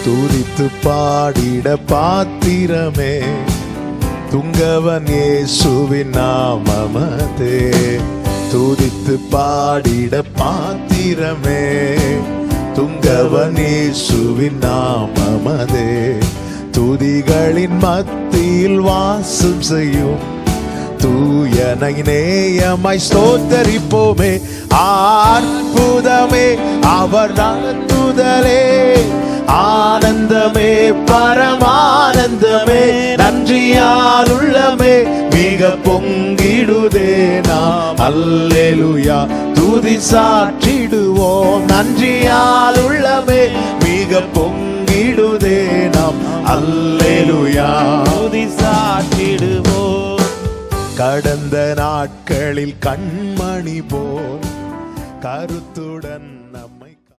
துதித்து பாடிட பாத்திரமே துங்கவன் இயேசுவின் நாமமதே. துதித்து பாடிட பாத்திரமே துங்கவன் இயேசுவின் நாமமதே. துதிகளின் மத்தியில் வாசம் செய்யும் தூயனை நேயமாய் ஸ்தோத்தரிப்போமே. அற்புதமே அவர் நடத்துதலே, ஆனந்தமே பரமானந்தமே, நன்றியால் உள்ளமே மிக பொங்கிடுதே நாம். அல்லேலூயா துதி சாற்றிடுவோம், நன்றியால் உள்ளமே மிக பொங்கிடுதே நாம். அல்லேலூயா துதி சாற்றிடுவோம். கடந்த நாட்களில் கண்மணி போல் கருத்துடன்